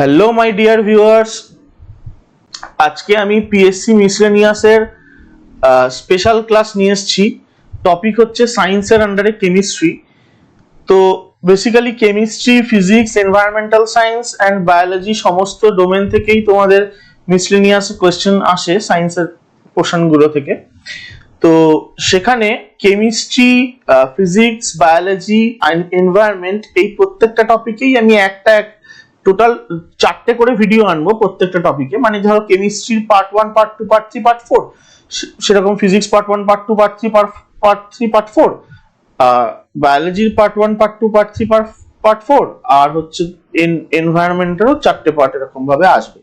Hello my dear viewers, আজকে আমি PSC মিসলেনিয়াসের special class নিয়ে এসেছি। টপিক হচ্ছে সায়েন্সের আন্ডারে কেমিস্ট্রি। তো basically chemistry, physics, environmental science and biology সমস্ত ডোমেন থেকেই তোমাদের মিসলেনিয়াস কোয়েশ্চেন আসে সায়েন্সের পোর্শনগুলো থেকে। তো সেখানে chemistry, physics, biology and environment এই প্রত্যেকটা টপিকেই আমি টোটাল 4টে করে ভিডিও আনবো প্রত্যেকটা টপিকে। মানে ধরো কেমিস্ট্রির পার্ট 1, পার্ট 2, পার্ট 3, পার্ট 4, সেরকম physics part 1, part 2, part 3, part 3, part 4, বায়োলজির পার্ট 1, পার্ট 2, পার্ট 3, পার্ট 4, আর হচ্ছে এনভায়রনমেন্টেরও 4টে পার্ট এরকম ভাবে আসবে।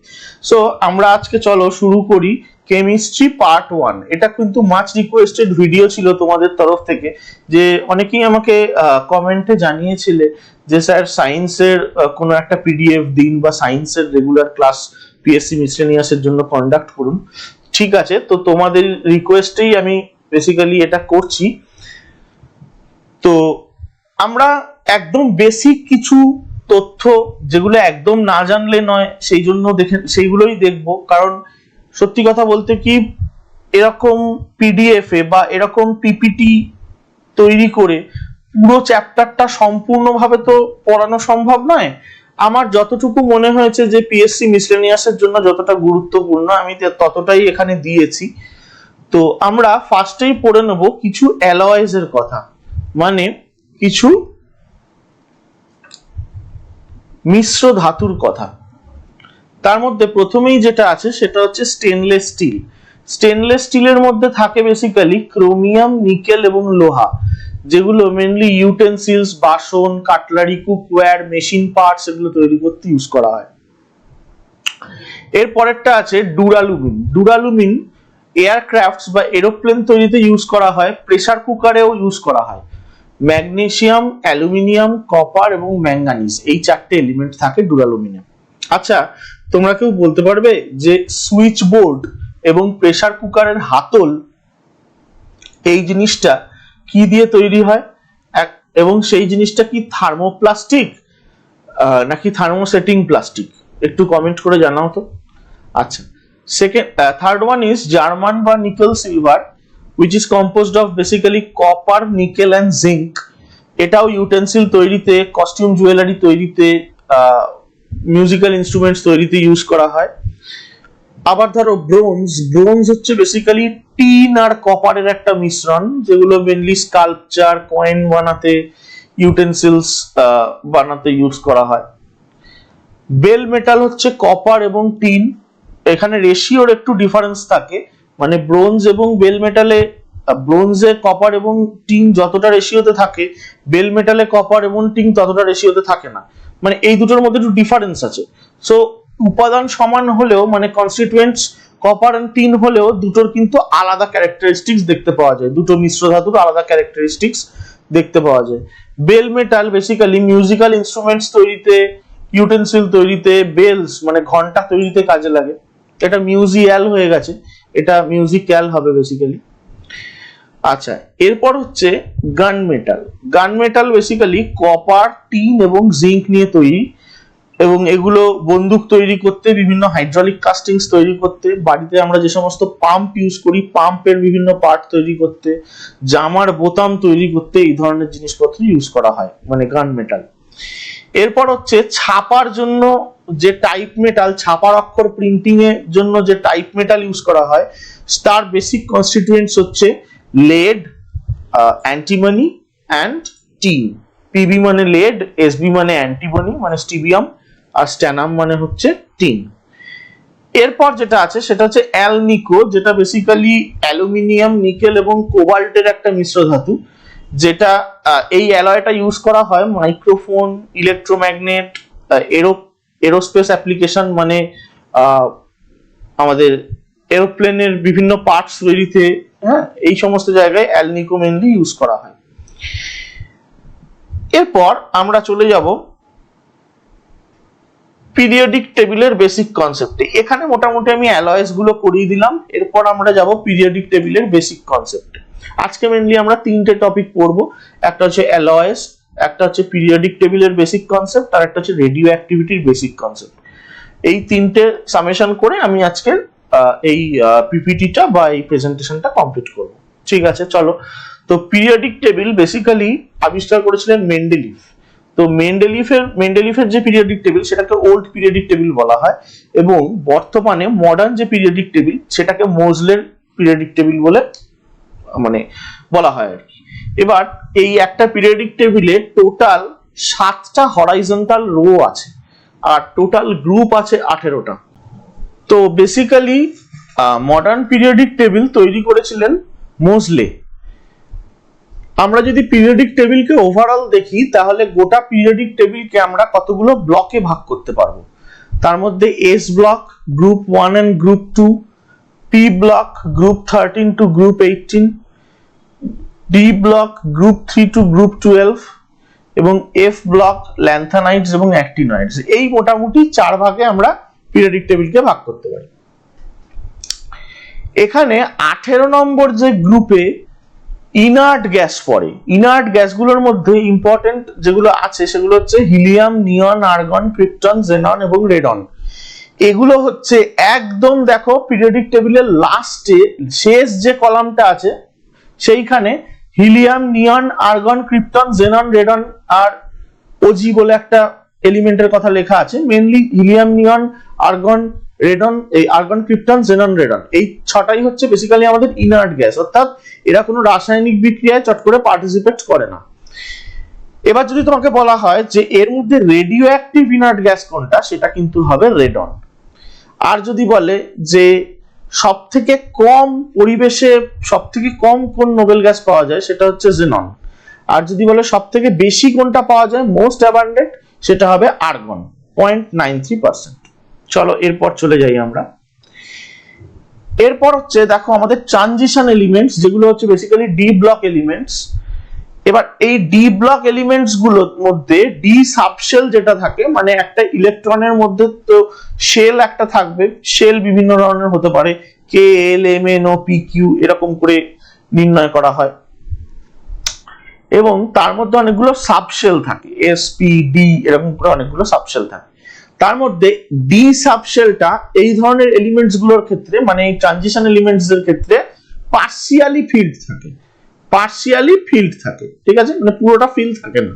সো আমরা আজকে চলো শুরু করি কেমিস্ট্রি পার্ট 1। এটা কিন্তু মাচ রিকোয়েস্টেড ভিডিও ছিল তোমাদের তরফ থেকে, যে অনেকেই আমাকে কমেন্টে জানিয়েছিলে যে স্যার সায়েন্সের কোনো একটা পিডিএফ দিন বা সায়েন্সের রেগুলার ক্লাস পিএসসি মিসলেনিয়াসের জন্য কন্ডাক্ট করুন। ঠিক আছে, তো তোমাদের রিকোয়েস্টেই আমি বেসিক্যালি এটা করছি। তো আমরা একদম বেসিক কিছু তথ্য, যেগুলো একদম না জানলে নয়, সেইগুলোই দেখবো। কারণ সত্যি কথা বলতে কি, এরকম পিডিএফ এ বা এরকম পিপিটি তৈরি করে পুরো চ্যাপ্টারটা সম্পূর্ণভাবে তো পড়ানো সম্ভব নয়। আমার যতটুকু মনে হয়েছে যে পিএসসি মিসলেনিয়াসের জন্য যতটা গুরুত্বপূর্ণ, আমি ততটাই এখানে দিয়েছি। তো আমরা ফার্স্টেই পড়ে নেব কিছু অ্যালয়েজ এর কথা, মানে কিছু মিশ্র ধাতুর কথা। তার মধ্যে প্রথমেই যেটা আছে সেটা হচ্ছে স্টেনলেস স্টিল। স্টেনলেস স্টিলের মধ্যে থাকে বেসিক্যালি ক্রোমিয়াম, নিকেল এবং লোহা, যেগুলো মেনলি ইউটেনসিলস, বাসন, কাটলারি, কুকওয়্যার, মেশিন পার্টস এগুলো তৈরি করতে ইউজ করা হয়। এর পরেরটা আছে ডুরালুমিন। ডুরালুমিন এয়ারক্রাফটস বা এরোপ্লেন তৈরিতে ইউজ করা হয়, প্রেসার কুকারেও ইউজ করা হয়। ম্যাগনেসিয়াম, অ্যালুমিনিয়াম, কপার এবং ম্যাঙ্গানিজ, এই 4টে এলিমেন্ট থাকে ডুরালুমিনে। আচ্ছা, তোমরা কেউ বলতে পারবে যে সুইচ বোর্ড এবং প্রেসার কুকারের হাতল, এই জিনিসটা কি দিয়ে তৈরি হয়, এবং সেই জিনিসটা কি থার্মোপ্লাস্টিক নাকি থার্মোসেটিং প্লাস্টিক? একটু কমেন্ট করে জানাও তো। আচ্ছা, থার্ড ওয়ান ইজ জার্মান বা nickel silver, which is composed of basically copper, nickel and zinc. এটাও ইউটেনসিল তৈরিতে, কস্টিউম জুয়েলারি তৈরিতে, মিউজিক্যাল ইনস্ট্রুমেন্টস তৈরিতে ইউজ করা হয়। আবার ধরো ব্রোঞ্জ। ব্রোঞ্জ হচ্ছে বেসিক্যালি টিন আর কপারের একটা মিশ্রণ, যেগুলো মেনলি স্কাল্পচার, কয়েন বানাতে, ইউটেনসিলস বানাতে ইউজ করা হয়। বেল মেটাল হচ্ছে কপার এবং টিন। এখানে রেশিওর একটু ডিফারেন্স থাকে, মানে ব্রোঞ্জ এবং বেল মেটালে, ব্রোঞ্জে কপার এবং টিন যতটা রেশিওতে থাকে, বেল মেটালে কপার এবং টিন ততটা রেশিওতে থাকে না। মানে এই দুটোর মধ্যে একটু ডিফারেন্স আছে। সো উপাদান সমান হলেও, মানে কনস্টিটুয়েন্টস কপার এন্ড টিন হলেও, দুটোর কিন্তু আলাদা ক্যারেক্টারিস্টিক্স দেখতে পাওয়া যায়। দুটো মিশ্র ধাতুর আলাদা ক্যারেক্টারিস্টিক্স দেখতে পাওয়া যায়। Bell metal basically musical instruments তৈরিতে, ইউটেনসিল তৈরিতে, বেলস মানে ঘন্টা তৈরিতে কাজে লাগে। এটা মিউজিয়াল হয়ে গেছে, এটা মিউজিক্যাল হবে বেসিক্যালি। আচ্ছা, এরপর হচ্ছে গান মেটাল। গান মেটাল বেসিক্যালি কপার, টিন এবং জিঙ্ক নিয়ে তৈরি, এবং এগুলো বন্দুক তৈরি করতে, বিভিন্ন হাইড্রোলিক কাস্টিংস তৈরি করতে, বাড়িতে আমরা যে সমস্ত পাম্প ইউজ করি, পাম্পের বিভিন্ন পার্ট তৈরি করতে, জামার বোতাম তৈরি করতে, এই ধরনের জিনিসপত্র ইউজ করা হয়, মানে গান মেটাল। এরপর হচ্ছে ছাপার জন্য যে টাইপ মেটাল, ছাপার অক্ষর প্রিন্টিং এর জন্য যে টাইপ মেটাল ইউজ করা হয়, তার বেসিক কনস্টিটিউয়েন্টস হচ্ছে lead, antimony and tin. Pb মানে লেড, এসবি মানে অ্যান্টিমনি মানে স্টিবিয়াম, আর স্ট্যানাম মানে হচ্ছে টিন। এরপর যেটা আছে সেটা হচ্ছে অ্যালনিকো, যেটা বেসিক্যালি অ্যালুমিনিয়াম, নিকেল এবং কোবাল্টের একটা মিশ্র ধাতু, যেটা এই অ্যালয়টা ইউজ করা হয় মাইক্রোফোন, ইলেকট্রোম্যাগনেট, এরোস্পেস অ্যাপ্লিকেশন, মানে আমাদের এরোপ্লেনের বিভিন্ন পার্টস তৈরিতে, হ্যাঁ, এই সমস্ত জায়গায় অ্যালনিকো মেনলি ইউজ করা হয়। এরপর আমরা চলে যাব পিরিয়ডিক টেবিলের বেসিক কনসেপ্টে। এখানে মোটামুটি আমি অ্যালয়েস গুলো করিয়ে দিলাম, এরপর আমরা যাব পিরিয়ডিক টেবিলের বেসিক কনসেপ্টে। আজকে মেনলি আমরা 3টে টপিক পড়বো, একটা হচ্ছে অ্যালয়েস, একটা হচ্ছে পিরিয়ডিক টেবিলের বেসিক কনসেপ্ট, আর একটা হচ্ছে রেডিও অ্যাক্টিভিটির বেসিক কনসেপ্ট। এই তিনটে সামেশন করে আমি আজকে এই পিপিটিটা বা এই প্রেজেন্টেশনটা কমপ্লিট করব। ঠিক আছে, চলো। তো পিরিয়ডিক টেবিল বেসিক্যালি আবিষ্কার করেছিলেন মেন্ডেলিভ। তো মেন্ডেলিভের যে পিরিয়ডিক টেবিল সেটাকে ওল্ড পিরিয়ডিক টেবিল বলা হয়, এবং বর্তমানে মডার্ন যে পিরিয়ডিক টেবিল সেটাকে মোজলের পিরিয়ডিক টেবিল বলে মানে বলা হয় আর কি। এবার এই একটা পিরিয়ডিক টেবিলে টোটাল 7টা হরাইজন্টাল রো আছে, আর টোটাল গ্রুপ আছে 18টা। তো বেসিক্যালি মডার্ন পিরিয়ডিক টেবিল তৈরি করেছিলেন মোজলে। আমরা যদি পিরিয়ডিক টেবিলকে ওভারঅল দেখি তাহলে গোটা পিরিয়ডিক টেবিলকে আমরা কতগুলো ব্লকে ভাগ করতে পারবো। তার মধ্যে S block, group 1 and group 2, P block, group 13 to group 18, D block, group 3 to group 12, এবং এফ ব্লক, ল্যান্থানাইডস এবং অ্যাক্টিনয়েডস। এই মোটামুটি 4 ভাগে আমরা পিরিয়ডিক টেবিলকে ভাগ করতে পারি। এখানে 18 নম্বর যে গ্রুপে ইনার্ট গ্যাস পড়ে, ইনার্ট গ্যাসগুলোর মধ্যে ইম্পর্টেন্ট যেগুলো আছে সেগুলো হচ্ছে হিলিয়াম, নিয়ন, আর্গন, ক্রিপ্টন, জেনন এবং রেডন। এগুলো হচ্ছে একদম দেখো পিরিয়ডিক টেবিলের লাস্টে শেষ যে কলামটা আছে সেইখানে হিলিয়াম, নিয়ন, আর্গন, ক্রিপ্টন, জেনন, রেডন আর ওজি বলে একটা এলিমেন্টের কথা লেখা আছে। মেইনলি হিলিয়াম, নিয়ন, আর্গন, রেডন, এই আর্গন, ক্রিপ্টন, জেনন, রেডন, এই 6টাই হচ্ছে বেসিক্যালি আমাদের ইনার্ট গ্যাস, অর্থাৎ এরা কোনো রাসায়নিক বিক্রিয়ায় চট করে পার্টিসিপেট করে না। এবার যদি তোমাকে বলা হয় যে এর মধ্যে রেডিও অ্যাক্টিভ ইনার্ট গ্যাস কোনটা, সেটা কিন্তু হবে রেডন। আর যদি বলে যে সব থেকে কম পরিবেশে সব থেকে কম কোন নোবেল গ্যাস পাওয়া যায়, সেটা হচ্ছে জেনন। আর যদি বলে সব থেকে বেশি কোনটা পাওয়া যায়, মোস্ট অ্যাবান্ডেন্ট, সেটা হবে আর্গন, 0.93%। চলো এরপর চলে যাই আমরা। এরপর হচ্ছে দেখো আমাদের ট্রানজিশন এলিমেন্টস, যেগুলো হচ্ছে বেসিক্যালি ডি ব্লক এলিমেন্টস। এবার এই ডি ব্লক এলিমেন্টস গুলোর মধ্যে ডি সাবশেল যেটা থাকে, মানে একটা ইলেকট্রনের মধ্যে তো শেল একটা থাকবে, শেল বিভিন্ন ধরনের হতে পারে, কে, এল, এম, এন, ও, পি, কিউ এরকম করে নির্ণয় করা হয়, এবং তার মধ্যে অনেকগুলো সাবশেল থাকে, এস, পি, ডি এরকম করে অনেকগুলো সাবশেল থাকে। তার মধ্যে ডি সাবশেলটা এই ধরনের এলিমেন্টস গুলোর ক্ষেত্রে, মানে এই ট্রানজিশন এলিমেন্টস এর ক্ষেত্রে পার্সিয়ালি ফিল্ড থাকে, ঠিক আছে, মানে পুরোটা ফিল থাকে না।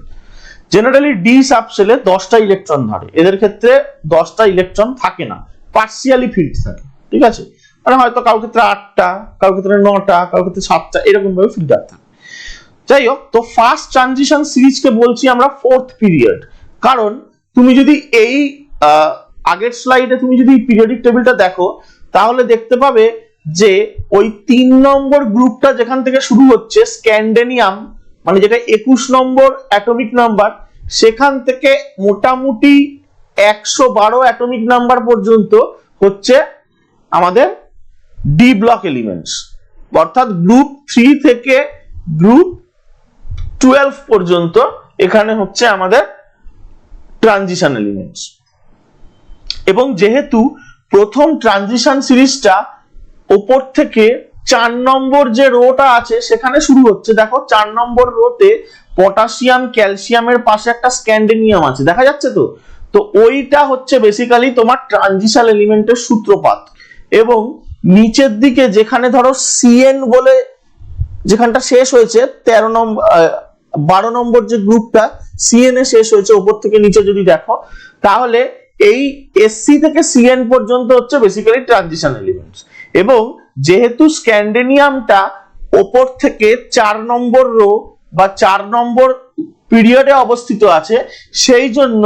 জেনারেলি ডি সাবশেলে 10টা ইলেকট্রন ধরে, এদের ক্ষেত্রে 10টা ইলেকট্রন থাকে না, পার্সিয়ালি ফিল্ড থাকে, ঠিক আছে, মানে হয়তো কারোর ক্ষেত্রে 8টা, কারোর ক্ষেত্রে 9টা, কারোর ক্ষেত্রে 7টা, এরকম ভাবে ফিল্টার থাকে। যাই হোক, তো ফার্স্ট ট্রানজিশন সিরিজকে বলছি আমরা ফোর্থ পিরিয়ড, কারণ তুমি যদি এই আগের স্লাইডে তুমি যদি পিরিয়ডিক টেবিলটা দেখো তাহলে দেখতে পাবে যে ওই 3 নম্বর গ্রুপটা যেখান থেকে শুরু হচ্ছে, স্ক্যান্ডেনিয়াম, মানে যেটা 21 নম্বর অ্যাটমিক নাম্বার, সেখান থেকে মোটামুটি 112 অ্যাটমিক নাম্বার পর্যন্ত হচ্ছে আমাদের ডি ব্লক এলিমেন্টস, অর্থাৎ গ্রুপ 3 থেকে গ্রুপ 12 পর্যন্ত এখানে হচ্ছে আমাদের ট্রানজিশন এলিমেন্টস। এবং যেহেতু প্রথম ট্রানজিশন সিরিজটা উপর থেকে 4 নম্বর যে রোটা আছে সেখানে শুরু হচ্ছে, দেখো 4 নম্বর রোতে পটাশিয়াম, ক্যালসিয়ামের পাশে একটা স্ক্যান্ডেনিয়াম আছে, দেখা যাচ্ছে তো। তো ওইটা হচ্ছে বেসিক্যালি তোমার ট্রানজিশন এলিমেন্টের সূত্রপাত। এবং নিচের দিকে যেখানে ধরো সিএন বলে যেখানটা শেষ হয়েছে, 12 নম্বর যে গ্রুপটা সিএন এ শেষ হয়েছে উপর থেকে নিচে যদি দেখো, তাহলে এই এসসি থেকে সিএন পর্যন্ত হচ্ছে বেসিক্যালি ট্রানজিশন এলিমেন্টস। এবং যেহেতু স্ক্যান্ডেনিয়ামটা উপর থেকে 4 নম্বর রো বা 4 নম্বর পিরিয়ডে অবস্থিত আছে, সেই জন্য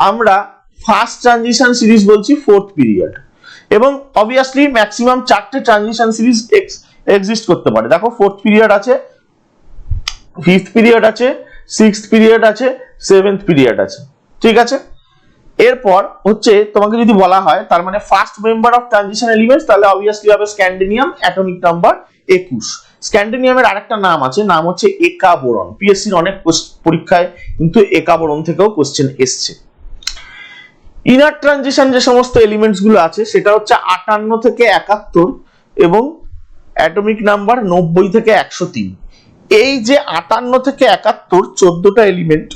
আমরা ফার্স্ট ট্রানজিশন সিরিজ বলছি ফোর্থ পিরিয়ড। এবং অবভিয়াসলি ম্যাক্সিমাম 4টে ট্রানজিশন সিরিজ এক্সিস্ট করতে পারে। দেখো ফোর্থ পিরিয়ড আছে, ফিফথ পিরিয়ড আছে, সিক্সথ পিরিয়ড আছে, সেভেন্থ পিরিয়ড আছে, ঠিক আছে। এরপর হচ্ছে তোমাকে যদি বলা হয় তার মানে first member of transition elements, তাহলে অবভিয়াসলি হবে স্ক্যান্ডেনিয়াম, অ্যাটমিক নাম্বার 21। স্ক্যান্ডেনিয়ামের আরেকটা নাম আছে, নাম হচ্ছে একা বোরন। পিএসসির অনেক পরীক্ষায় কিন্তু একা বোরন থেকেও কোশ্চেন এসছে। ইনার ট্রানজিশন যে সমস্ত এলিমেন্টস গুলো আছে সেটা হচ্ছে 58 থেকে 71 এবং অ্যাটমিক নাম্বার 90 থেকে 103। এই যে 58 থেকে 71 14টা এলিমেন্ট,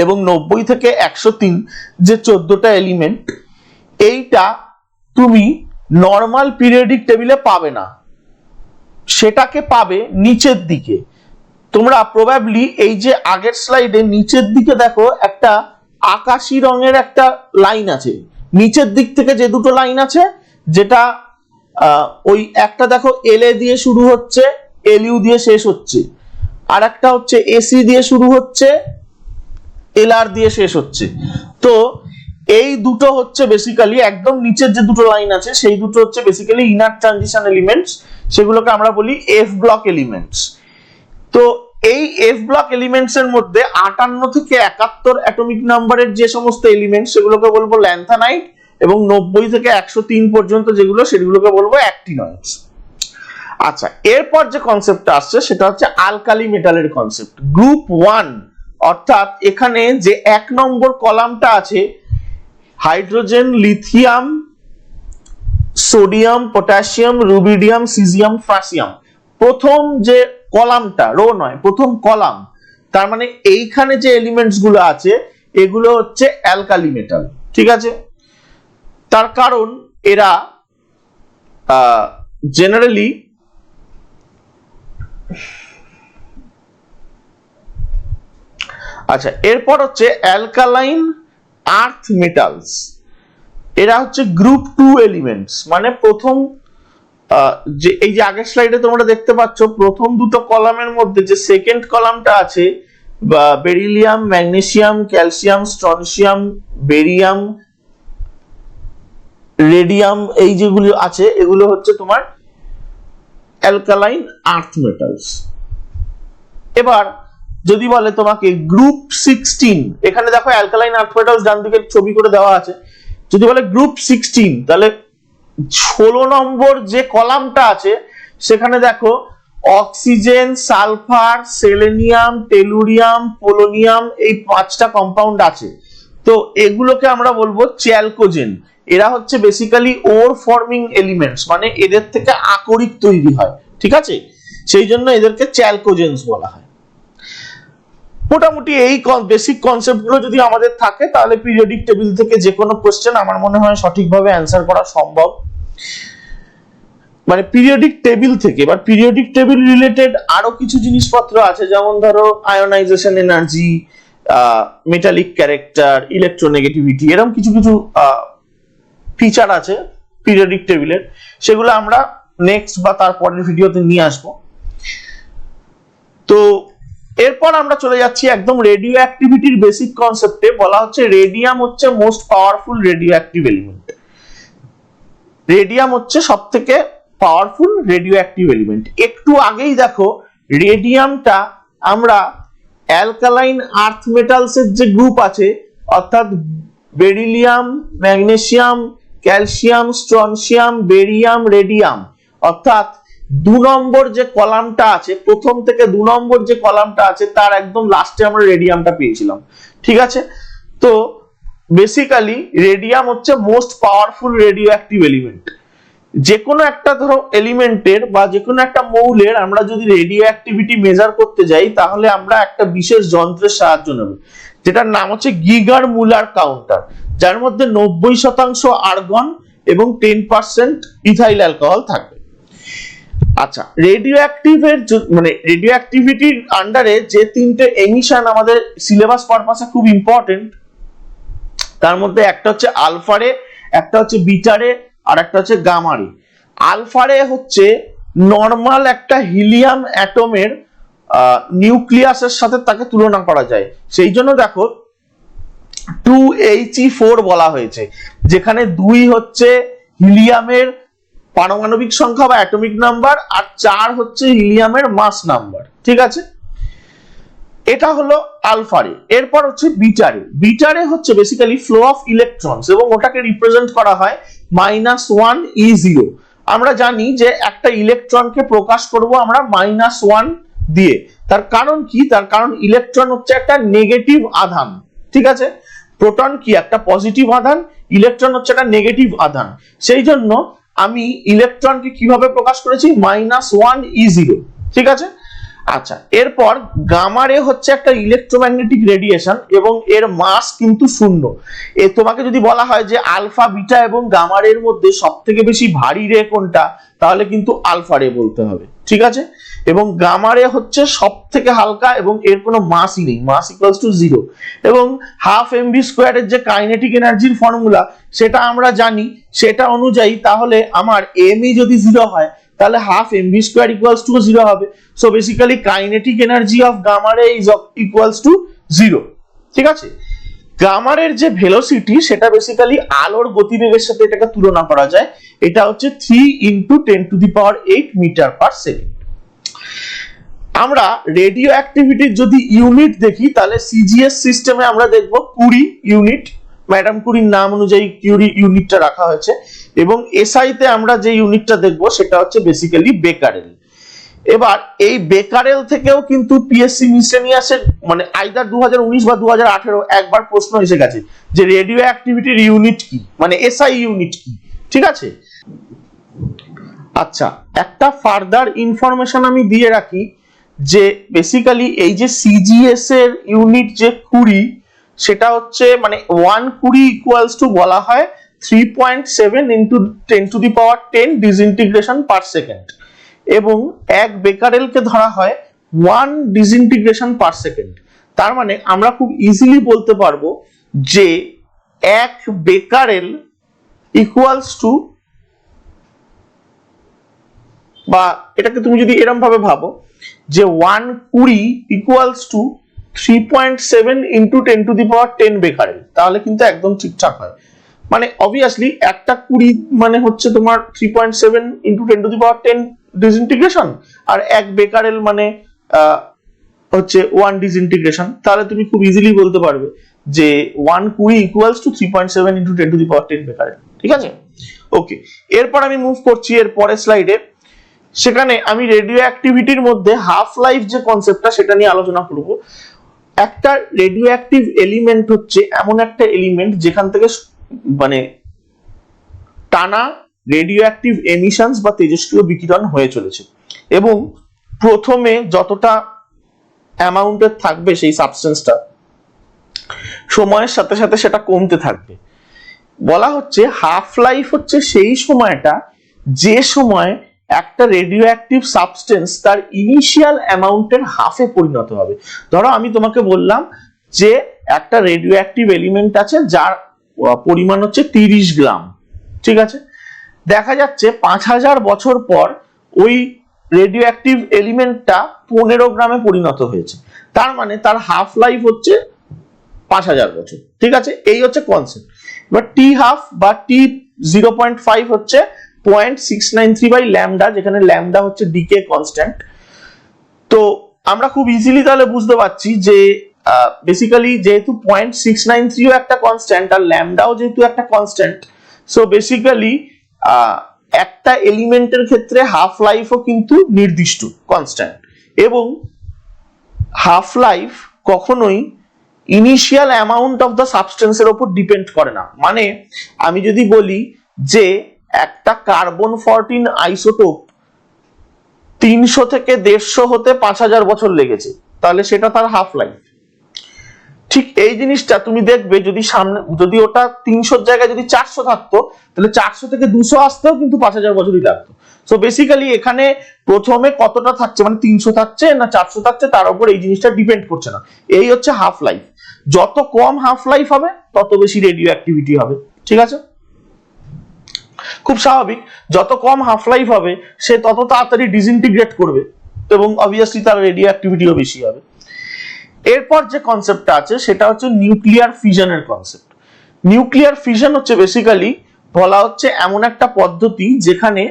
এবং 90 থেকে 103 যে 14টা এলিমেন্ট, এইটা তুমি নর্মাল পিরিয়ডিক টেবিলে পাবে না, সেটাকে পাবে নিচের দিকে। তোমরা প্রবাবলি এই যে আগের স্লাইডে নিচের দিকে দেখো একটা আকাশি রঙের একটা লাইন আছে, নিচের দিক থেকে যে দুটো লাইন আছে, যেটা ওই একটা দেখো এল এ দিয়ে শুরু হচ্ছে, এল ইউ দিয়ে শেষ হচ্ছে, আর একটা হচ্ছে এসি দিয়ে শুরু হচ্ছে, এল আর দিয়ে শেষ হচ্ছে। তো এই দুটো হচ্ছে বেসিক্যালি একদম নিচের যে দুটো লাইন আছে সেই দুটো হচ্ছে বেসিক্যালি ইনার ট্রানজিশন এলিমেন্টস, সেগুলোকে আমরা বলি এফ ব্লক এলিমেন্টস। তো এই এফ ব্লক এলিমেন্টস এর মধ্যে 58 থেকে 71 অ্যাটমিক নাম্বারের যে সমস্ত এলিমেন্ট সেগুলোকে বলবো ল্যান্থানাইট, এবং 90 থেকে 103 পর্যন্ত যেগুলো সেগুলোকে বলবো অ্যাক্টিনয়েডস। আচ্ছা, এরপর যে কনসেপ্টটা আসছে সেটা হচ্ছে আলকালি মেটালের কনসেপ্ট। গ্রুপ 1 অর্থাৎ এখানে যে 1 নম্বর কলামটা আছে hydrogen, lithium, sodium, potassium, rubidium, caesium, francium, প্রথম যে কলামটা, রো নয়, প্রথম কলাম, তার মানে এইখানে যে এলিমেন্টস গুলো আছে এগুলো হচ্ছে অ্যালকালি মেটাল। ঠিক আছে, তার কারণ এরা জেনারেলি আচ্ছা, এরপর হচ্ছে অ্যালকালাইন আর্থ মেটালস। এরা হচ্ছে গ্রুপ 2 এলিমেন্টস, মানে প্রথম যে এই যে আগের স্লাইডে তোমরা দেখতে পাচ্ছ প্রথম দুটো কলামের মধ্যে যে সেকেন্ড কলামটা আছে, বা beryllium, magnesium, calcium, strontium, barium, radium, এই যেগুলো আছে এগুলো হচ্ছে তোমার অ্যালকালাইন আর্থ মেটালস। এবার যদি বলে তোমাকে গ্রুপ 16, এখানে দেখো অ্যালকালাইন আর্থ মেটালস ডান দিকে ছবি করে দেওয়া আছে, যদি বলে গ্রুপ 16 তাহলে 16 নম্বর যে কলামটা আছে সেখানে দেখো oxygen, sulphur, selenium, tellurium, polonium, এই 5টা কম্পাউন্ড আছে। তো এগুলোকে আমরা বলবো চ্যালকোজেন। এরা হচ্ছে বেসিক্যালি ওর ফর্মিং এলিমেন্টস, মানে এদের থেকে আকরিক তৈরি হয়। ঠিক আছে, সেই জন্য এদেরকে চ্যালকোজেন্স বলা হয়। মোটামুটি এই বেসিক কনসেপ্ট গুলো যদি আমাদের থাকে তাহলে পিরিয়ডিক টেবিল থেকে যে কোনো কোশ্চেন আমার মনে হয় সঠিকভাবে অ্যান্সার করা সম্ভব। মানে পিরিয়ডিক টেবিল থেকে, এবার পিরিয়ডিক টেবিল রিলেটেড আরো কিছু জিনিসপত্র আছে, যেমন ধরো ionisation energy, metallic character, electronegativity, এরকম কিছু কিছু ফিচার আছে পিরিয়ডিক টেবিলের, সেগুলো আমরা নেক্সট বা তারপরের ভিডিওতে নিয়ে আসবো। তো এরপর আমরা চলে যাচ্ছি একদম রেডিও অ্যাক্টিভিটির বেসিক কনসেপ্টে। বলা হচ্ছে রেডিয়াম হচ্ছে most powerful radio active element. Radium হচ্ছে সবথেকে পাওয়ারফুল রেডিও অ্যাক্টিভ এলিমেন্ট। একটু আগেই দেখো রেডিয়ামটা আমরা অ্যালকালাইন আর্থ মেটালস এর যে গ্রুপ আছে, অর্থাৎ beryllium, magnesium, calcium, strontium, barium, radium, অর্থাৎ 2 নম্বর যে কলামটা আছে, প্রথম থেকে 2 নম্বর যে কলামটা আছে তার একদম লাস্টে আমরা রেডিয়ামটা পেয়েছিলাম। ঠিক আছে, তো বেসিক্যালি রেডিয়াম হচ্ছে most powerful radio active element. যে কোনো একটা ধরো এলিমেন্টের বা যে কোনো একটা মৌলের আমরা যদি রেডিও অ্যাক্টিভিটি মেজার করতে যাই তাহলে আমরা একটা বিশেষ যন্ত্রের সাহায্য নেব, যেটার নাম হচ্ছে গিগার মুলার কাউন্টার, যার মধ্যে 90% আর্গন এবং 10% ইথাইল অ্যালকোহল থাকবে। আচ্ছা, রেডিও অ্যাক্টিভের মানে রেডিও অ্যাক্টিভিটির আন্ডারে যে 3টে এমিশন আমাদের সিলেবাস পারপাসে খুব ইম্পর্টেন্ট, তার মধ্যে একটা হচ্ছে আলফারে, একটা হচ্ছে বিটারে, আর একটা হচ্ছে গামারে। আলফারে হচ্ছে নরমাল একটা হিলিয়াম অ্যাটমের নিউক্লিয়াসের সাথে তাকে তুলনা করা যায়, সেই জন্য দেখো 2He4 বলা হয়েছে, যেখানে 2 হচ্ছে হিলিয়ামের পারমাণবিক সংখ্যা বা অ্যাটমিক নাম্বার, আর 4 হচ্ছে হিলিয়ামের মাস নাম্বার। ঠিক আছে, এটা হলো আলফারে। এরপর হচ্ছে বিটারে। বিটারে হচ্ছে বেসিক্যালি ফ্লো অফ ইলেকট্রনস, এবং ওটাকে রিপ্রেজেন্ট করা হয় -1E0। আমরা জানি যে একটা ইলেকট্রনকে প্রকাশ করব আমরা -1 দিয়ে। তার কারণ কি? তার কারণ ইলেকট্রন হচ্ছে একটা নেগেটিভ আধান। ঠিক আছে, প্রোটন কি একটা পজিটিভ আধান, ইলেকট্রন হচ্ছে একটা নেগেটিভ আধান, সেই জন্য আমি ইলেকট্রনকে কিভাবে প্রকাশ করেছি? -1E0। ঠিক আছে, আচ্ছা, এরপর গামা রে হচ্ছে একটা ইলেকট্রোম্যাগনেটিক রেডিয়েশন এবং এর মাস কিন্তু শূন্য। তোমাকে যদি বলা হয় যে আলফা বিটা এবং গামা রের মধ্যে সবথেকে বেশি ভারী রে কোনটা, তাহলে কিন্তু আলফা রে বলতে হবে, ঠিক আছে। এবং গামা রে হচ্ছে সবথেকে হালকা এবং এর কোনো মাসই নেই, মাস ইকুয়ালস টু 0। এবং হাফ এমভি স্কোয়ারের যে কাইনেটিক এনার্জির ফর্মুলা সেটা আমরা জানি, সেটা অনুযায়ী তাহলে আমার এমই যদি 0 হয় তাহলে half MV square equals to 0 হবে। So basically kinetic energy of gamma ray is equals to 0, ঠিক আছে। গামা রের যে ভেলোসিটি সেটা বেসিক্যালি আলোর গতিবেগের সাথে এটাকে তুলনা করা যায়, এটা হচ্ছে 3 × 10⁸ মিটার পার সেকেন্ড। আমরা রেডিও অ্যাক্টিভিটির যদি ইউনিট দেখি তাহলে সিজিএস সিস্টেমে আমরা দেখব 20 ইউনিট, ম্যাডাম কুরির নাম অনুযায়ী কিউরি ইউনিটটা রাখা হয়েছে। এবং এসআই তে আমরা যে ইউনিটটা দেখব সেটা হচ্ছে বেসিক্যালি বেকারেল। এবার এই বেকারেল থেকেও কিন্তু পিএসসি মিসেলিনিয়াসের মানে আইদার 2019 বা 2018 একবার প্রশ্ন এসে গেছে যে রেডিও অ্যাক্টিভিটির ইউনিট কি, মানে এসআই ইউনিট কি, ঠিক আছে। আচ্ছা, একটা ফার্দার ইনফরমেশন আমি দিয়ে রাখি যে বেসিক্যালি এই যে সিজিএস এর ইউনিট যে 20 সেটা হচ্ছে মানে 120 ইকুয়ালস টু বলা হয় 3.7 × 10⁻10 ডিসইন্টিগ্রেশন পার সেকেন্ড এবং এক বেকারেলকে ধরা হয় 1 ডিসইন্টিগ্রেশন পার সেকেন্ড। তার মানে আমরা খুব ইজিলি বলতে পারবো যে এক বেকারেল ইকুয়ালস টু, বা এটাকে তুমি যদি এরকম ভাবে ভাবো যে 120 ইকুয়ালস টু 3.7 × 10⁻10 বেকারেল, তাহলে কিন্তু একদম ঠিকঠাক হয়। মানে অবভিয়াসলি একটা 20 মানে হচ্ছে তোমার 3.7 × 10⁻10 ডিসইন্টিগ্রেশন, আর এক বেকারেল মানে হচ্ছে 1 ডিসইন্টিগ্রেশন। তাহলে তুমি খুব ইজিলি বলতে পারবে যে 120 ইকুয়ালস টু 3.7 × 10⁻10 বেকারেল, ঠিক আছে। ওকে, এরপর আমি মুভ করছি এর পরের স্লাইডে। সেখানে আমি রেডিও অ্যাক্টিভিটির মধ্যে হাফ লাইফ যে কনসেপ্টটা সেটা নিয়ে আলোচনা করব। একটা রেডিও অ্যাক্টিভ এলিমেন্ট হচ্ছে এমন একটা এলিমেন্ট যেখান থেকে মানে টানা রেডিও অ্যাক্টিভ এমিশনস বা তেজস্ক্রিয় বিকিরণ হয়ে চলেছে এবং প্রথমে যতটা অ্যামাউন্টের থাকবে সেই সাবস্টেন্সটা সময়ের সাথে সাথে সেটা কমতে থাকবে। বলা হচ্ছে হাফ লাইফ হচ্ছে সেই সময়টা যে সময় একটা রেডিও অ্যাক্টিভ সাবস্টেন্স তার ইনিশিয়াল অ্যামাউন্টের হাফে পরিণত হবে। ধরো আমি তোমাকে বললাম যে একটা রেডিও অ্যাক্টিভ এলিমেন্ট আছে যার পরিমাণ হচ্ছে 30 গ্রাম, ঠিক আছে। দেখা যাচ্ছে 5000 বছর পর ওই রেডিও অ্যাক্টিভ এলিমেন্টটা 15 গ্রামে পরিণত হয়েছে, তার মানে তার হাফ লাইফ হচ্ছে 5000 বছর, ঠিক আছে। এই হচ্ছে কনসেপ্ট। এবার টি হাফ বা টি 0.5 হচ্ছে 0.693/λ, যেখানে ল্যামডা হচ্ছে ডিকে কনস্ট্যান্ট। তো আমরা খুব ইজিলি তাহলে বুঝতে পারছি যে বেসিক্যালি যেহেতু 0.693ও একটা কনস্ট্যান্ট আর ল্যামডাও যেহেতু একটা কনস্ট্যান্ট, সো বেসিক্যালি একটা এলিমেন্টের ক্ষেত্রে হাফ লাইফও কিন্তু নির্দিষ্ট কনস্ট্যান্ট এবং হাফ লাইফ কখনোই ইনিশিয়াল অ্যামাউন্ট অফ দ্য সাবস্টেন্সের উপর ডিপেন্ড করে না। মানে আমি যদি বলি যে একটা কার্বন 14 আইসোটোপ 300 থেকে 150 হতে 5000 বছর লেগেছে, তাহলে সেটা তার হাফ লাইফ। ঠিক এই জিনিসটা তুমি দেখবে যদি ওটা 300 জায়গায় যদি 400 থাকতো তাহলে 400 থেকে 200 আসতেও কিন্তু 5000 বছরই লাগতো। সো বেসিক্যালি এখানে প্রথমে কতটা থাকছে মানে 300 থাকছে না 400 থাকছে তার উপর এই জিনিসটা ডিপেন্ড করছে না। এই হচ্ছে হাফ লাইফ। যত কম হাফ লাইফ হবে তত বেশি রেডিও অ্যাক্টিভিটি হবে, ঠিক আছে। খুব স্বাভাবিক, যত কম হাফ লাইফ হবে সে তত তাড়াতাড়ি ডিসইন্টিগ্রেট করবে এবং অবভিয়াসলি তার রেডিও অ্যাক্টিভিটিও বেশি হবে। এরপর যে কনসেপ্টটা আছে সেটা হচ্ছে নিউক্লিয়ার ফিশনের কনসেপ্ট। নিউক্লিয়ার ফিশন হচ্ছে বেসিক্যালি বলা হচ্ছে এমন একটা পদ্ধতি যেখানে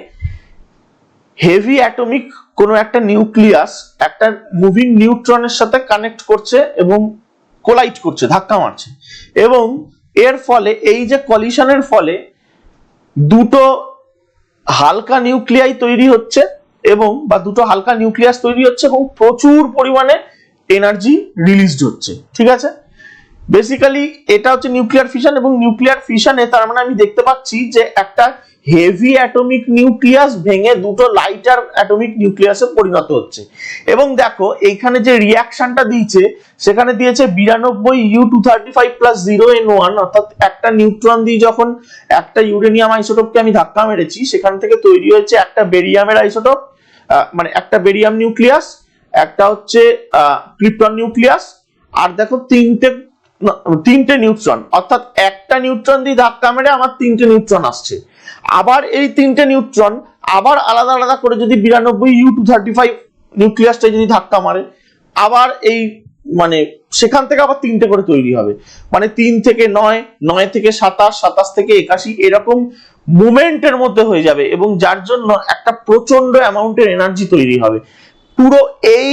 হেভি অ্যাটমিক কোনো একটা নিউক্লিয়াস একটা মুভিং নিউট্রনের সাথে কানেক্ট করছে এবং কোলাইড করছে, ধাক্কা মারছে, এবং এর ফলে এই যে কলিশনের ফলে দুটো হালকা নিউক্লিয়াই তৈরি হচ্ছে এবং বা দুটো হালকা নিউক্লিয়াস তৈরি হচ্ছে এবং প্রচুর পরিমাণে এনার্জি রিলিজড হচ্ছে, ঠিক আছে। বেসিক্যালি এটা হচ্ছে নিউক্লিয়ার ফিশন, এবং নিউক্লিয়ার ফিশনে তার মানে আমি দেখতে পাচ্ছি যে একটা হেভি অ্যাটমিক নিউক্লিয়াস ভেঙে দুটো লাইটার অ্যাটমিক নিউক্লিয়াসে পরিণত হচ্ছে। এবং দেখো এইখানে যে রিয়াকশনটা দিয়েছে সেখানে দিয়েছে 92U235+0N1, অর্থাৎ একটা নিউট্রন দিয়ে যখন একটা ইউরেনিয়াম আইসোটোপকে আমি ধাক্কা মেরেছি সেখান থেকে তৈরি হয়েছে একটা বেরিয়ামের আইসোটোপ, মানে একটা বেরিয়াম নিউক্লিয়াস, একটা হচ্ছে ক্রিপ্টন নিউক্লিয়াস, আর দেখো তিনটে নিউট্রন, অর্থাৎ একটা নিউট্রন দিয়ে ধাক্কা মেরে আমার তিনটে নিউট্রন আসছে। আবার এই তিনটে নিউট্রন আবার আলাদা আলাদা করে যদি 92U235 নিউক্লিয়াসটা যদি ধাক্কা মারে, আবার এই মানে সেখান থেকে আবার তিনটে করে তৈরি হবে, মানে 3 থেকে 9, 9 থেকে 27, 27 থেকে 81 এরকম মুভমেন্টের মধ্যে হয়ে যাবে, এবং যার জন্য একটা প্রচন্ড অ্যামাউন্টের এনার্জি তৈরি হবে। পুরো এই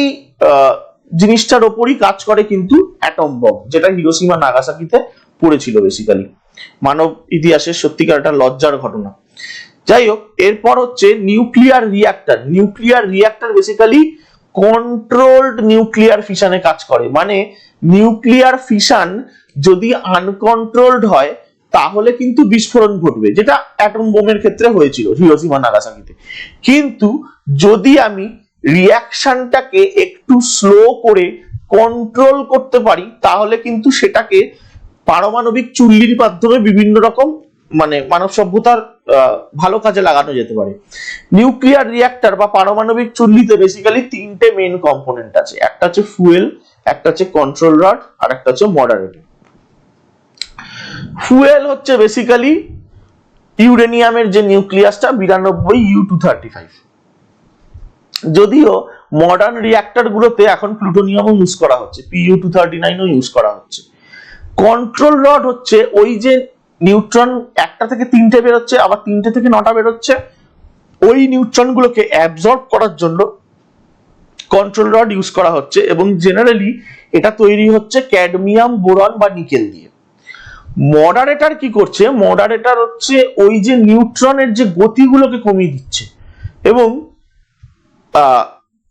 জিনিসটার ওপরই কাজ করে কিন্তু অ্যাটম বম, যেটা হিরোশিমা নাগাসাকিতে পড়েছিল। বেসিক্যালি মানব ইতিহাসের সত্যিকার একটা লজ্জার ঘটনা। যাই হোক, এরপর হচ্ছে nuclear reactor. Nuclear reactor basically controlled nuclear ফিশনে কাজ করে, মানে নিউক্লিয়ার ফিশন যদি আনকন্ট্রোলড হয় তাহলে কিন্তু বিস্ফোরণ ঘটবে, যেটা অ্যাটম বোমের ক্ষেত্রে হয়েছিল হিরোশিমা নাগাসাকিতে। কিন্তু যদি আমি রিঅ্যাকশনটাকে একটু স্লো করে কন্ট্রোল করতে পারি তাহলে কিন্তু সেটাকে পারমাণবিক চুল্লির মাধ্যমে বিভিন্ন রকম মানে মানব সভ্যতার ভালো কাজে লাগানো যেতে পারে। নিউক্লিয়ার রিঅ্যাক্টর বা পারমাণবিক চুল্লিতে বেসিক্যালি তিনটে মেইন কম্পোনেন্ট আছে, একটা হচ্ছে ফুয়েল, একটা হচ্ছে কন্ট্রোল রড, আর একটা হচ্ছে মডারেটর। ফুয়েল হচ্ছে বেসিক্যালি ইউরেনিয়ামের যে নিউক্লিয়াসটা 92U235। যদিও মডার্ন রিঅ্যাক্টর গুলোতে এখন প্লুটোনিয়ামও ইউজ করা হচ্ছে, Pu239ও ইউজ করা হচ্ছে। কন্ট্রোল রড হচ্ছে ওই যে নিউট্রন একটা থেকে তিনটে বেরোচ্ছে, আবার তিনটে থেকে 9টা বেরোচ্ছে, ওই নিউট্রন গুলোকে অ্যাবজর্ব করার জন্য কন্ট্রোল রড ইউজ করা হচ্ছে, এবং জেনারেলি এটা তৈরি হচ্ছে ক্যাডমিয়াম, বোরন বা নিকেল দিয়ে। মডারেটর কি করছে? মডারেটর হচ্ছে ওই যে নিউট্রনের যে গতিগুলোকে কমিয়ে দিচ্ছে, এবং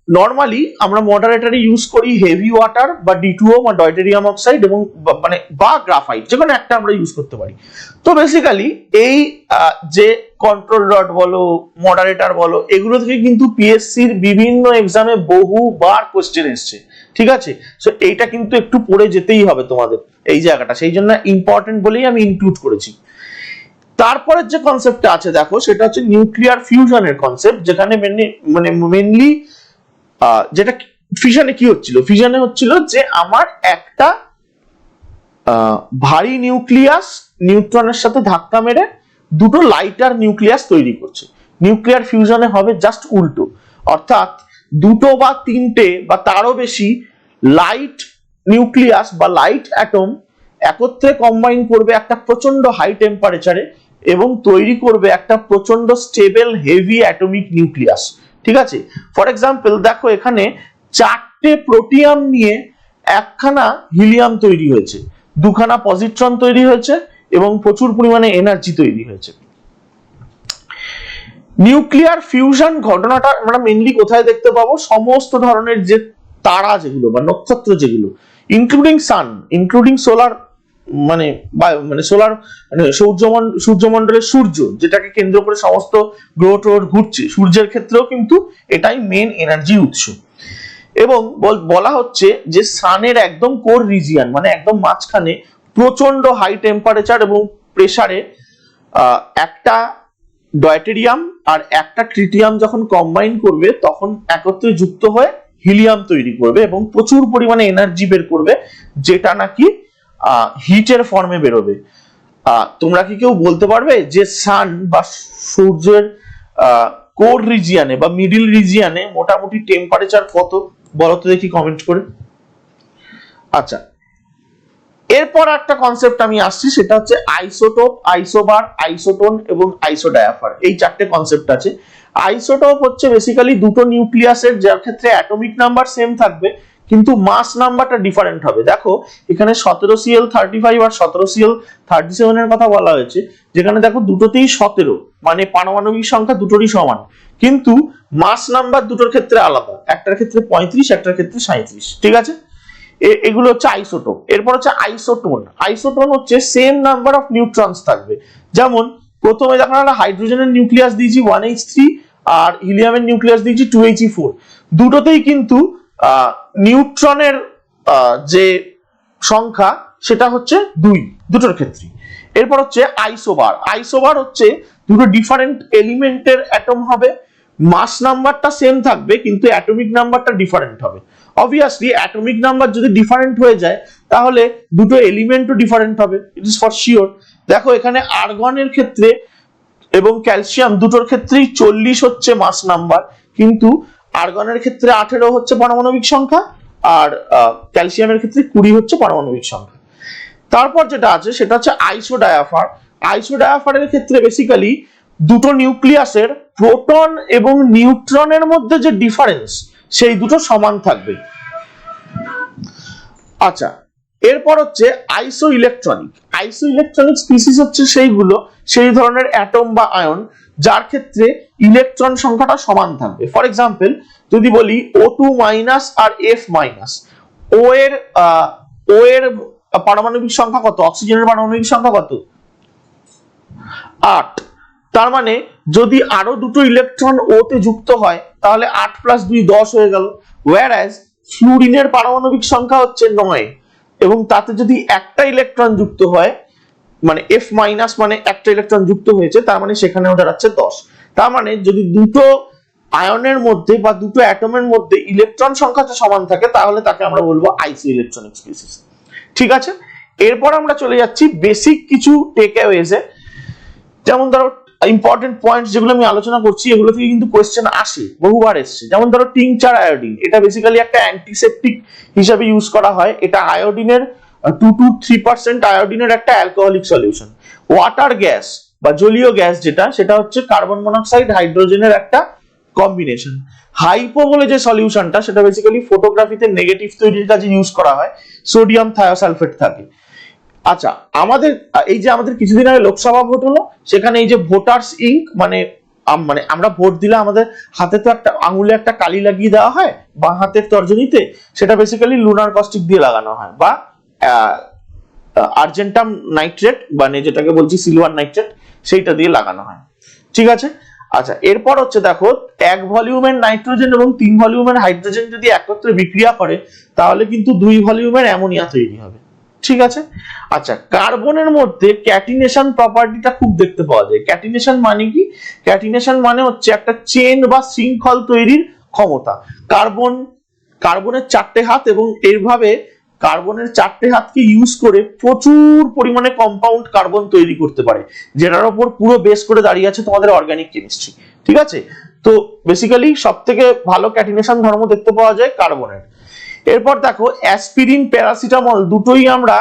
নরমালি আমরা মডারেটরে ইউজ করি হেভি ওয়াটার বা D2O বা ডয়টেরিয়াম অক্সাইড, এবং মানে বা গ্রাফাইট, যে কোনো একটা আমরা ইউজ করতে পারি। তো বেসিক্যালি এই যে কন্ট্রোল রড বলো, মডারেটর বলো, এগুলো থেকে কিন্তু পিএসসির বিভিন্ন এক্সামে বহুবার কোশ্চেন এসছে, ঠিক আছে? সো এইটা কিন্তু একটু পড়ে যেতেই হবে তোমাদের এই জায়গাটা, সেই জন্য ইম্পর্টেন্ট বলেই আমি ইনক্লুড করেছি। তারপরের যে কনসেপ্টটা আছে দেখো, সেটা হচ্ছে নিউক্লিয়ার ফিউশনের কনসেপ্ট, যেখানে মেনলি যেটা ফিশনে কি হচ্ছিল, ফিশনে হচ্ছিল যে আমার একটা ভারী নিউক্লিয়াস নিউট্রনের সাথে ধাক্কা মেরে দুটো লাইটার নিউক্লিয়াস তৈরি করছে। নিউক্লিয়ার ফিউশনে হবে জাস্ট উল্টো, অর্থাৎ দুটো বা তিনটে বা তারও বেশি লাইট নিউক্লিয়াস বা লাইট অ্যাটম একত্রে কম্বাইন করবে একটা প্রচন্ড হাই টেম্পারেচারে, এবং তৈরি করবে একটা প্রচন্ড স্টেবল হেভি অ্যাটমিক নিউক্লিয়াস, ঠিক আছে? ফর এক্সাম্পল দেখো, এখানে 4টে প্রোটিয়াম নিয়ে একখানা হিলিয়াম তৈরি হয়েছে, দুখানা পজিট্রন তৈরি হয়েছে, এবং প্রচুর পরিমাণে এনার্জি তৈরি হয়েছে। নিউক্লিয়ার ফিউশন ঘটনাটা আমরা মেইনলি কোথায় দেখতে পাবো? সমস্ত ধরনের যে তারা যেগুলো বা নক্ষত্র যেগুলো, ইনক্লুডিং সান, ইনক্লুডিং সোলার, মানে সোলার মানে সূর্যমণ্ডলের সূর্য, যেটাকে কেন্দ্র করে সমস্ত গ্রহ ট্রহ ঘুরছে, সূর্যের ক্ষেত্রেও কিন্তু এটাই মেন এনার্জি উৎস। এবং বলা হচ্ছে যে সানের একদম কোর রিজিয়ন, মানে একদম মাঝখানে প্রচন্ড হাই টেম্পারেচার এবং প্রেসারে একটা ডয়টেরিয়াম আর একটা ট্রিটিয়াম যখন কম্বাইন করবে তখন একত্রে যুক্ত হয়ে হিলিয়াম তৈরি করবে, এবং প্রচুর পরিমাণে এনার্জি বের করবে, যেটা নাকি হিটের ফর্মে বেরোবে। তোমরা কি কেউ বলতে পারবে যে সান বা সূর্যের কোর রিজিয়নে বা মিডিল রিজিয়নে মোটামুটি টেম্পারেচার কত? বলো তো দেখি কমেন্ট করে। আচ্ছা, এরপর একটা কনসেপ্ট আমি আসছি, সেটা হচ্ছে আইসোটোপ, আইসোবার, আইসোটোন এবং আইসোডায়াফার। এই 4টে কনসেপ্ট আছে। আইসোটোপ হচ্ছে বেসিক্যালি দুটো নিউক্লিয়াসের যার ক্ষেত্রে অ্যাটমিক নাম্বার সেম থাকবে কিন্তু মাস নাম্বারটা ডিফারেন্ট হবে। দেখো এখানে 17Cl35 আর 17Cl37 এর কথা বলা হয়েছে, যেখানে দেখো দুটোতেই 17, মানে পারমাণবিক সংখ্যা দুটোরই সমান, কিন্তু মাস নাম্বার দুটোর ক্ষেত্রে আলাদা, একটার ক্ষেত্রে 35, একটার ক্ষেত্রে 37, ঠিক আছে? এগুলো হচ্ছে আইসোটোপ। এরপর হচ্ছে আইসোটোন। আইসোটোন হচ্ছে সেম নাম্বার অফ নিউট্রনস থাকবে। যেমন প্রথমে যখন আমরা হাইড্রোজেনের নিউক্লিয়াস দিয়েছি 1h3 আর হিলিয়ামের নিউক্লিয়াস দিয়েছি 2he4, দুটোতেই কিন্তু নিউট্রনের যে সংখ্যা সেটা হচ্ছে 2 দুটোর ক্ষেত্রে। এরপর হচ্ছে আইসোবার। আইসোবার হচ্ছে দুটো ডিফারেন্ট এলিমেন্টের অ্যাটম হবে, মাস নাম্বারটা সেম থাকবে কিন্তু অ্যাটমিক নাম্বারটা ডিফারেন্ট হবে। অবভিয়াসলি অ্যাটমিক নাম্বার যদি ডিফারেন্ট হয়ে যায় তাহলে দুটো এলিমেন্টও ডিফারেন্ট হবে, ইট ইজ ফর শিওর। দেখো এখানে আর্গনের ক্ষেত্রে এবং ক্যালসিয়াম দুটোর ক্ষেত্রেই 40 হচ্ছে মাস নাম্বার, কিন্তু আর্গনের ক্ষেত্রে 18 হচ্ছে পারমাণবিক সংখ্যা আর ক্যালসিয়ামের ক্ষেত্রে 20 হচ্ছে পারমাণবিক সংখ্যা। তারপর যেটা আছে সেটা হচ্ছে আইসোডায়াফার। আইসোডায়াফারের ক্ষেত্রে বেসিক্যালি দুটো নিউক্লিয়াসের প্রোটন এবং নিউট্রনের মধ্যে যে ডিফারেন্স সেই দুটো সমান থাকবে। আচ্ছা, এরপর হচ্ছে আইসো ইলেকট্রনিক। আইসো ইলেকট্রনিক স্পিসিস হচ্ছে সেই ধরনের অ্যাটম বা আয়ন যার ক্ষেত্রে ইলেকট্রন সংখ্যাটা সমান থাকবে। ফর এক্সাম্পল যদি বলি O2 মাইনাস আর F মাইনাস, ও এর পারমাণবিক সংখ্যা কত, অক্সিজেনের পারমাণবিক সংখ্যা কত, 8। তার মানে যদি আরো দুটো ইলেকট্রন ও তে যুক্ত হয় তাহলে 8 + 2 10 হয়ে গেল। ওয়্যারএজ ফ্লুরিনের পারমাণবিক সংখ্যা হচ্ছে 9 এবং তাতে যদি একটা ইলেকট্রন যুক্ত হয় মানে F মাইনাস মানে একটা ইলেকট্রন যুক্ত হয়েছে, তার মানে সেখানেও দাঁড়াচ্ছে 10। তার মানে যদি দুটো আয়নের মধ্যে বা দুটো অ্যাটমের মধ্যে ইলেকট্রন সংখ্যাটা সমান থাকে তাহলে তাকে আমরা বলবো আইসো ইলেকট্রনিক স্পিসিস। ঠিক আছে, এরপর আমরা চলে যাচ্ছি বেসিক কিছু টেকঅ্যাওয়েজে। যেমন ধরো ইম্পর্টেন্ট পয়েন্টস যেগুলো আমি আলোচনা করছি এগুলো থেকে কিন্তু কোশ্চেন আসে, বহুবার এসছে। যেমন ধরো টিংচার আয়োডিন, এটা বেসিক্যালি একটা অ্যান্টিসেপটিক হিসাবে ইউজ করা হয়। এটা আয়োডিনের 2 to 3% আয়োডিনের একটা অ্যালকোহলিক সলিউশন। ওয়াটার গ্যাস বা জলীয় গ্যাস যেটা, সেটা হচ্ছে কার্বন মনোক্সাইড হাইড্রোজেনের একটা কম্বিনেশন। হাইপো বলে যে সলিউশনটা সেটা বেসিক্যালি ফটোগ্রাফিতে নেগেটিভ তৈরির কাজে ইউজ করা হয়, সোডিয়াম থায়োসালফেট থাকে। আচ্ছা, আমাদের কিছুদিন আগে লোকসভা ভোট হলো, সেখানে এই যে ভোটার্স ইঙ্ক মানে আমরা ভোট দিলে আমাদের হাতে তো একটা আঙুলে একটা কালি লাগিয়ে দেওয়া হয় বাঁ হাতের তর্জনীতে, সেটা বেসিক্যালি লুনার কস্টিক দিয়ে লাগানো হয় বা আর্জেন্টাম নাইট্রেট মানে যেটাকে বলছি সিলভার নাইট্রেট সেইটা দিয়ে লাগানো হয়। ঠিক আছে, আচ্ছা এরপর হচ্ছে দেখো 1 ভলিউমের নাইট্রোজেন এবং 3 ভলিউমের হাইড্রোজেন যদি একত্রে বিক্রিয়া করে তাহলে কিন্তু 2 ভলিউমের অ্যামোনিয়া তৈরি হবে। ঠিক আছে, আচ্ছা কার্বনের মধ্যে ক্যাটিনেশন প্রপার্টিটা খুব দেখতে পাওয়া যায়। ক্যাটিনেশন মানে কি? ক্যাটিনেশন মানে হচ্ছে একটা চেন বা শৃঙ্খল তৈরির ক্ষমতা। কার্বনের 4টে হাত এবং এইভাবে কার্বনের 4টে হাতকে ইউজ করে প্রচুর পরিমাণে কম্পাউন্ড কার্বন তৈরি করতে পারে, যেটার উপর পুরো বেস করে দাঁড়িয়ে আছে তোমাদের অর্গানিক কেমিস্ট্রি। ঠিক আছে, তো বেসিক্যালি সবথেকে ভালো ক্যাটিনেশন ধর্ম দেখতে পাওয়া যায় কার্বনের। এরপর দেখো অ্যাসপিরিন প্যারাসিটামল দুটোই আমরা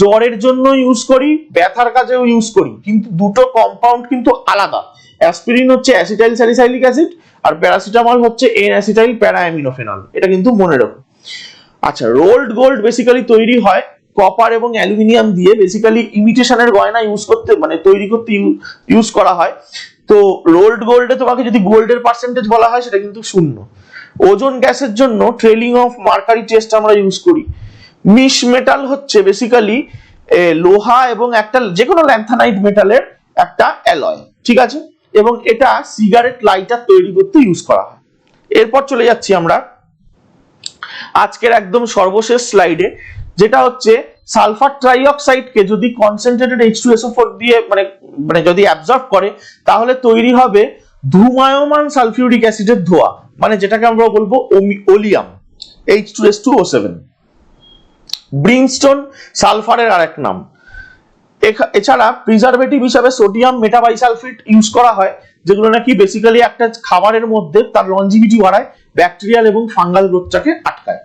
জ্বরের জন্য ইউজ করি, ব্যথার কাজেও ইউজ করি, কিন্তু দুটো কম্পাউন্ড কিন্তু আলাদা। অ্যাসপিরিন হচ্ছে অ্যাসিটাইল স্যালিসাইলিক অ্যাসিড আর প্যারাসিটামল হচ্ছে এন অ্যাসিটাইল প্যারাঅ্যামিনোফেনল, এটা কিন্তু মনে রাখো। আচ্ছা রোলড গোল্ড বেসিক্যালি তৈরি হয় কপার এবং অ্যালুমিনিয়াম দিয়ে, বেসিক্যালি ইমিটেশনের গয়না তৈরি করতে ইউজ করা হয়। তো রোলড গোল্ডে তোমাকে যদি গোল্ডের পার্সেন্টেজ বলা হয় সেটা কিন্তু 0। ওজোন গ্যাসের জন্য ট্রেলিং অফ মার্কারি টেস্ট আমরা ইউজ করি। মিশ মেটাল হচ্ছে বেসিক্যালি লোহা এবং একটা যে কোনো ল্যান্থানাইট মেটালের একটা অ্যালয়। ঠিক আছে, এবং এটা সিগারেট লাইটার তৈরি করতে ইউজ করা হয়। এরপর চলে যাচ্ছি আমরা আজকের একদম সর্বশেষ স্লাইডে, যেটা হচ্ছে সালফার ট্রাইঅক্সাইডকে যদি কনসেন্ট্রেটেড H2SO4 দিয়ে মানে যদি অ্যাবজর্ব করে তাহলে তৈরি হবে ধূমায়মান সালফিউরিক অ্যাসিডের ধোঁয়া, মানে যেটাকে আমরা বলবো ওলিয়াম H2S2O7। ব্রিমস্টোন সালফারের আরেক নাম। এছাড়া প্রিজারভেটিভ হিসাবে সোডিয়াম মেটাবাইসালফেট ইউজ করা হয়, যেগুলো নাকি বেসিক্যালি একটা খাবারের মধ্যে তার লঞ্জিভিটি বাড়ায়, ব্যাকটেরিয়াল এবং ফাঙ্গাল গ্রোথটাকে আটকায়।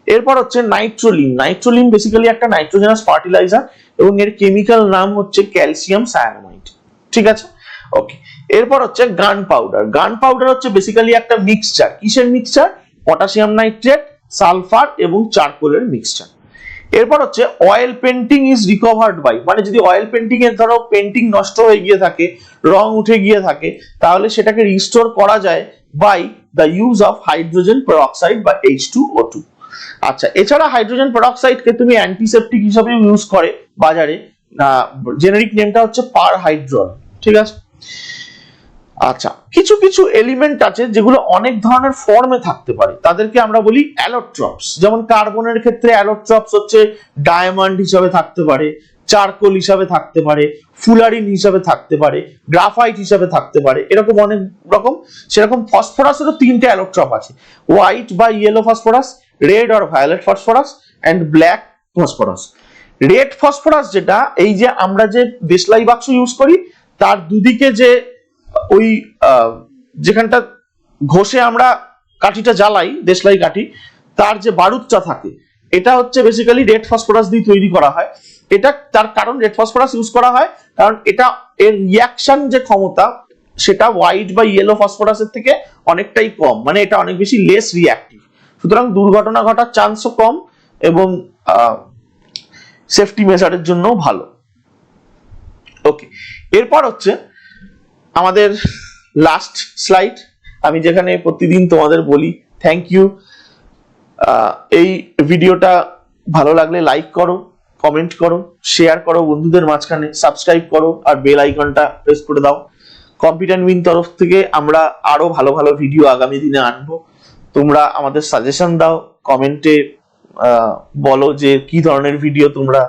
এরপর হচ্ছে নাইট্রোলিন। নাইট্রোলিন বেসিক্যালি একটা নাইট্রোজেনাস ফার্টিলাইজার এবং এর কেমিক্যাল নাম হচ্ছে ক্যালসিয়াম সায়ানামাইড। ঠিক আছে, ওকে। এরপর হচ্ছে গান পাউডার। গান পাউডার হচ্ছে বেসিক্যালি একটা মিক্সচার। কিসের মিক্সচার? পটাশিয়াম নাইট্রেট, সালফার এবং চারকোলের মিক্সচার। এরপর হচ্ছে oil painting is recovered by, মানে যদি অয়েল পেন্টিং এর ধরো পেন্টিং নষ্ট হয়ে গিয়ে থাকে, রং উঠে গিয়ে থাকে, তাহলে সেটাকে রিস্টোর করা যায় by the use of hydrogen peroxide বা H2O2। আচ্ছা, এছাড়া হাইড্রোজেন পেরক্সাইডকে তুমি অ্যান্টিসেপটিক হিসাবে ইউজ করে বাজারে, জেনারিক নেমটা হচ্ছে পারহাইড্রল, ঠিক আছে। আচ্ছা, কিছু কিছু এলিমেন্ট আছে যেগুলো অনেক ধরনের ফর্মে থাকতে পারে, তাদেরকে আমরা বলি অ্যালোট্রপস। যেমন কার্বনের ক্ষেত্রে অ্যালোট্রপস হচ্ছে ডায়মন্ড হিসাবে থাকতে পারে, চারকোল হিসাবে থাকতে পারে, ফুলারিন হিসাবে থাকতে পারে, গ্রাফাইট হিসাবে থাকতে পারে, এরকম অনেক রকম। সেরকম ফসফরাসেরও তিনটে অ্যালোট্রপ আছে, হোয়াইট বা yellow phosphorus, red or violet phosphorus and black phosphorus. Red phosphorus যেটা, এই যে আমরা যে দেশলাই বাক্স ইউজ করি তার দুদিকে যে ওই যেখানটা ঘষে আমরা কাঠিটা জ্বালাই, দেশলাই কাঠি, তার যে বারুদটা থাকে, এটা হচ্ছে বেসিক্যালি রেড ফসফরাস দিয়ে তৈরি করা হয়। এটা তার কারণ রেড ফসফরাস ইউজ করা হয় কারণ এটা এর রিয়াকশন যে ক্ষমতা সেটা হোয়াইট বা ইয়েলো ফসফরাসের থেকে অনেকটাই কম, মানে এটা অনেক বেশি লেস রিয়াক্টিভ, সুতরাং দুর্ঘটনা ঘটার চান্সও কম এবং সেফটি মেজারের জন্য ভালো। ওকে, এরপর হচ্ছে আমাদের লাস্ট স্লাইড, আমি যেখানে প্রতিদিন তোমাদের বলি থ্যাংক ইউ। এই ভিডিওটা ভালো লাগলে লাইক করো, কমেন্ট করো, শেয়ার করো বন্ধুদের মাঝখানে, সাবস্ক্রাইব করো আর বেল আইকনটা প্রেস করে দাও। কম্পিটেন্ট উইন তরফ থেকে আমরা আরো ভালো ভালো ভিডিও আগামী দিনে আনবো। তোমরা আমাদের সাজেশন দাও, কমেন্টে বলো যে কি ধরনের ভিডিও তোমরা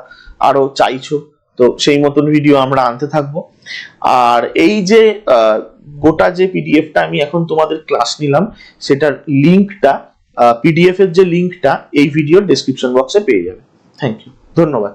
আরো চাইছো, তো সেই মতন ভিডিও আমরা আনতে থাকবো। আর এই যে গোটা যে পিডিএফটা আমি এখন তোমাদের ক্লাস নিলাম, সেটার লিঙ্কটা, পিডিএফ এর যে লিঙ্কটা এই ভিডিওর ডেসক্রিপশন বক্সে পেয়ে যাবে। থ্যাংক ইউ, ধন্যবাদ।